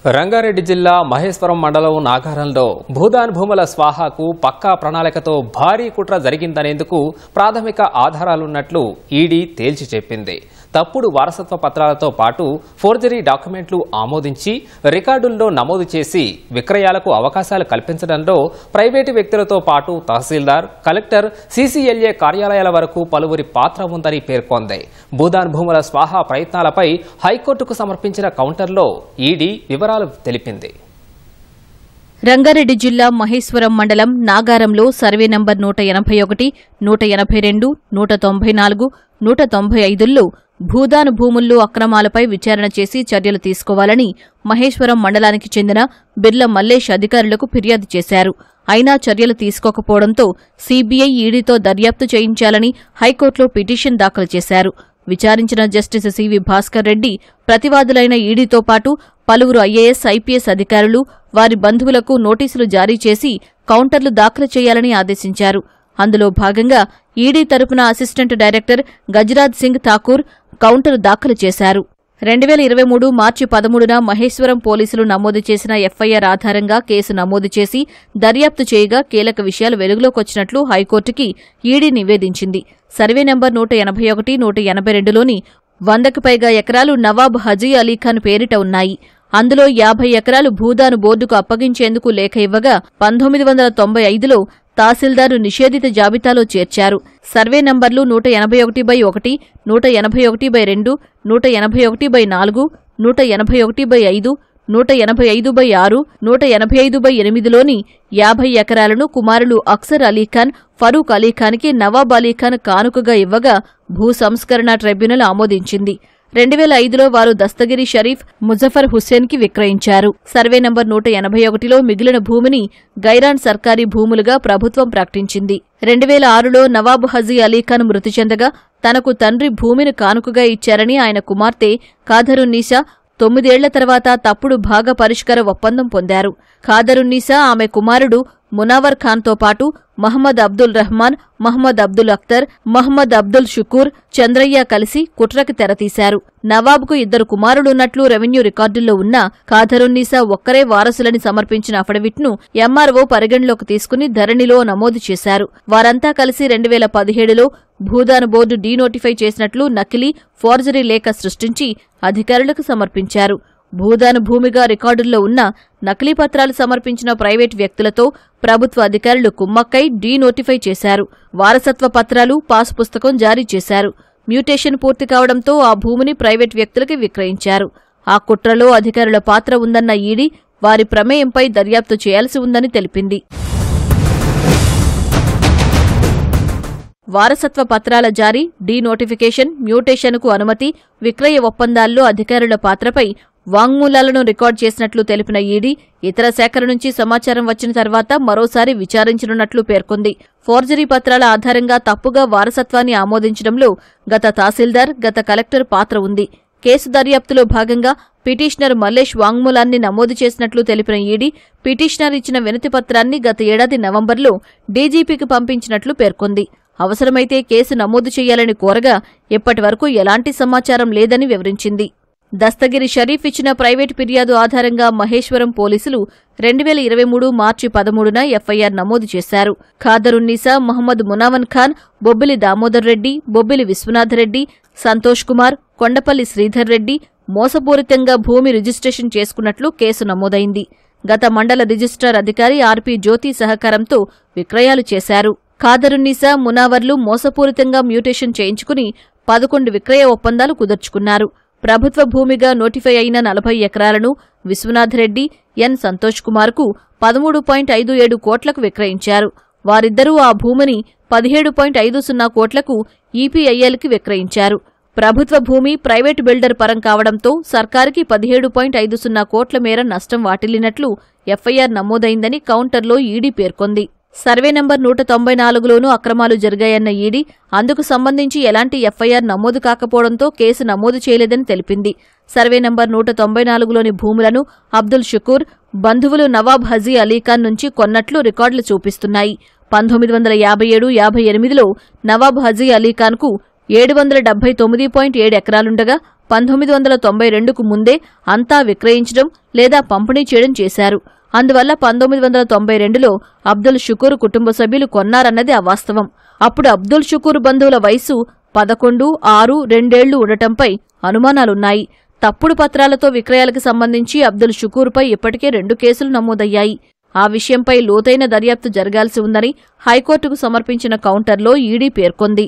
రంగారెడ్డి జిల్లా మహేశ్వరం మండలం నాగారంలో భూదాన్ భూముల స్వాహాకు పక్కా ప్రణాళికతో భారీ కుట్ర జరిగిందనేందుకు ప్రాథమిక ఆధారాలున్నట్లు ఈడీ తేల్చి చెప్పింది. తప్పుడు వారసత్వ పత్రాలతో పాటు ఫోర్జరీ డాక్యుమెంట్లు ఆమోదించి రికార్డుల్లో నమోదు చేసి విక్రయాలకు అవకాశాలు కల్పించడంలో ప్రైవేటు వ్యక్తులతో పాటు తహసీల్దార్, కలెక్టర్, సీసీఎల్ఏ కార్యాలయాల వరకు పలువురి పాత్ర ఉందని పేర్కొంది. భూదాన్ భూముల స్వాహా ప్రయత్నాలపై హైకోర్టుకు సమర్పించిన కౌంటర్లో ఈడీ వివరాలు తెలిపింది. రంగారెడ్డి జిల్లా మహేశ్వరం మండలం నాగారంలో సర్వే నంబర్ 181, 182, 194, 195ల్లో భూదాన్ భూముల్లో అక్రమాలపై విచారణ చేసి చర్యలు తీసుకోవాలని మహేశ్వరం మండలానికి చెందిన బిర్ల మల్లేష్ అధికారులకు ఫిర్యాదు చేశారు. అయినా చర్యలు తీసుకోకపోవడంతో సీబీఐ ఈడీతో దర్యాప్తు చేయించాలని హైకోర్టులో పిటిషన్ దాఖలు చేశారు. విచారించిన జస్టిస్ సివి భాస్కర్ రెడ్డి ప్రతివాదులైన ఈడీతో పాటు పలువురు ఐఏఎస్, ఐపీఎస్ అధికారులు, వారి బంధువులకు నోటీసులు జారీ చేసి కౌంటర్లు దాఖలు చేయాలని ఆదేశించారు. అందులో భాగంగా ఈడీ తరపున assistant director Gajraj Singh Thakur counter దాఖలు చేశారు. 2023 మార్చి 13న మహేశ్వరం పోలీసులు నమోదు చేసిన ఎఫ్ఐఆర్ ఆధారంగా కేసు నమోదు చేసి దర్యాప్తు చేయగా కీలక విషయాలు వెలుగులోకొచ్చినట్లు హైకోర్టుకి ఈడీ నివేదించింది. సర్వే నంబర్ 181, 182లోని 100కు పైగా ఎకరాలు నవాబ్ హజీ అలీఖాన్ పేరిట ఉన్నాయి. అందులో 50 ఎకరాలు భూదాను బోర్డుకు అప్పగించేందుకు లేఖ ఇవ్వగా 1995లో తహసీల్దారు నిషేధిత జాబితాలో చేర్చారు. సర్వే నంబర్లు 181/1, 181/2, 181/4, 181/5, 185/6, 185/8లోని 50 ఎకరాలను కుమారులు అక్సర్ అలీఖాన్, ఫరూక్ అలీఖాన్కి నవాబ్ అలీఖాన్ కానుకగా ఇవ్వగా భూ సంస్కరణ ట్రైబ్యునల్ ఆమోదించింది. 2005లో వారు దస్తగిరి షరీఫ్, ముజఫర్ హుస్సేన్కి విక్రయించారు. సర్వే నంబర్ 181లో మిగిలిన భూమిని గైరాన్ సర్కారీ భూములుగా ప్రభుత్వం ప్రకటించింది. 2006లో నవాబ్ హజీ అలీఖాన్ మృతి చెందగా తనకు తండ్రి భూమిని కానుకగా ఇచ్చారని ఆయన కుమార్తె ఖాదరున్నీసా 9 ఏళ్ల తర్వాత తప్పుడు భాగ పరిష్కార ఒప్పందం పొందారు. ఖాదరున్నీసా ఆమె కుమారుడు మునావర్ ఖాన్తో పాటు మహమ్మద్ అబ్దుల్ రహమాన్, మహమ్మద్ అబ్దుల్ అఖ్తర్, మహమ్మద్ అబ్దుల్ షుకూర్, చంద్రయ్య కలిసి కుట్రకి తెరతీశారు. నవాబ్కు 2 కుమారులున్నట్లు రెవెన్యూ రికార్డుల్లో ఉన్న ఖాదరున్నీసా ఒక్కరే వారసులని సమర్పించిన అఫిడవిట్ను ఎంఆర్ఓ పరిగణలోకి తీసుకుని ధరణిలో నమోదు చేశారు. వారంతా కలిసి 2017లో భూదాన్ బోర్డు డీనోటిఫై చేసినట్లు నకిలీ, ఫోర్జరీ లేఖ సృష్టించి అధికారులకు సమర్పించారు. భూదాన్ భూమిగా రికార్డుల్లో ఉన్న నకిలీ పత్రాలు సమర్పించిన ప్రైవేటు వ్యక్తులతో ప్రభుత్వ అధికారులు కుమ్మక్కై డీనోటిఫై చేశారు. వారసత్వ పత్రాలు, పాస్ పుస్తకం జారీ చేశారు. మ్యూటేషన్ పూర్తి కావడంతో ఆ భూమిని ప్రైవేటు వ్యక్తులకి విక్రయించారు. ఆ కుట్రలో అధికారుల పాత్ర ఉందన్న ఈడీ వారి ప్రమేయంపై దర్యాప్తు చేయాల్సి ఉందని తెలిపింది. వారసత్వ పత్రాల జారీ, డీనోటిఫికేషన్, మ్యూటేషన్కు అనుమతి, విక్రయ ఒప్పందాల్లో అధికారుల పాత్రపై వాంగ్మూలాలను రికార్డు చేసినట్లు తెలిపిన ఈడీ ఇతర శాఖల నుంచి సమాచారం వచ్చిన తర్వాత మరోసారి విచారించనున్నట్లు పేర్కొంది. ఫోర్జరీ పత్రాల ఆధారంగా తప్పుగా వారసత్వాన్ని ఆమోదించడంలో గత తహసీల్దార్, గత కలెక్టర్ పాత్ర ఉంది. కేసు దర్యాప్తులో భాగంగా పిటిషనర్ మల్లేష్ వాంగ్మూలాన్ని నమోదు చేసినట్లు తెలిపిన ఈడీ పిటిషనర్ ఇచ్చిన వినతి పత్రాన్ని గత ఏడాది నవంబర్లో డీజీపీకి పంపించినట్లు పేర్కొంది. అవసరమైతే కేసు నమోదు చేయాలని కోరగా ఇప్పటివరకు ఎలాంటి సమాచారం లేదని వివరించింది. దస్తగిరి షరీఫ్ ఇచ్చిన ప్రైవేటు ఫిర్యాదు ఆధారంగా మహేశ్వరం పోలీసులు 2023 మార్చి 13న ఎఫ్ఐఆర్ నమోదు చేశారు. ఖాదరున్నీసా, మహమ్మద్ మునావన్ ఖాన్, బొబ్బిలి దామోదర్ రెడ్డి, బొబ్బిలి విశ్వనాథరెడ్డి, సంతోష్ కుమార్, కొండపల్లి శ్రీధర్ రెడ్డి మోసపూరితంగా భూమి రిజిస్ట్రేషన్ చేసుకున్నట్లు కేసు నమోదైంది. గత మండల రిజిస్ట్రార్ అధికారి ఆర్పీ జ్యోతి సహకారంతో విక్రయాలు చేశారు. ఖాదరున్నీసా, మునావర్లు మోసపూరితంగా మ్యూటేషన్ చేయించుకుని 11 విక్రయ ఒప్పందాలు కుదుర్చుకున్నారు. ప్రభుత్వ భూమిగా నోటిఫై అయిన 40 ఎకరాలను విశ్వనాథరెడ్డి, ఎన్ సంతోష్ కుమార్కు 13.57 కోట్లకు విక్రయించారు. వారిద్దరూ ఆ భూమిని 17.50 కోట్లకు ఈపీఐఎల్కి విక్రయించారు. ప్రభుత్వ భూమి ప్రైవేటు బిల్డర్ పరం కావడంతో సర్కారుకి 17.50 కోట్ల మేర నష్టం వాటిల్లినట్లు ఎఫ్ఐఆర్ నమోదైందని కౌంటర్లో ఈడీ పేర్కొంది. సర్వే నంబర్ 194లోనూ అక్రమాలు జరిగాయన్న ఈడీ అందుకు సంబంధించి ఎలాంటి ఎఫ్ఐఆర్ నమోదు కాకపోవడంతో కేసు నమోదు చేయలేదని తెలిపింది. సర్వే నంబర్ 194లోని భూములను అబ్దుల్ షుకూర్ బంధువులు నవాబ్ హజీ అలీఖాన్ నుంచి కొన్నట్లు రికార్డులు చూపిస్తున్నాయి. 1957-58లో నవాబ్ హజీ అలీఖాన్కు 779.7 ఎకరాలుండగా 1992కు ముందే అంతా విక్రయించడం లేదా పంపిణీ చేయడం చేశారు. అందువల్ల 1992లో అబ్దుల్ షుకూర్ కుటుంబ సభ్యులు కొన్నారన్నది అవాస్తవం. అప్పుడు అబ్దుల్ షుకూర్ బంధువుల వయసు 11, 6, 2 ఏళ్లు ఉండటంపై అనుమానాలున్నాయి. తప్పుడు పత్రాలతో విక్రయాలకు సంబంధించి అబ్దుల్ షుకూర్పై ఇప్పటికే 2 కేసులు నమోదయ్యాయి. ఆ విషయంపై లోతైన దర్యాప్తు జరగాల్సి ఉందని హైకోర్టుకు సమర్పించిన కౌంటర్లో ఈడీ పేర్కొంది.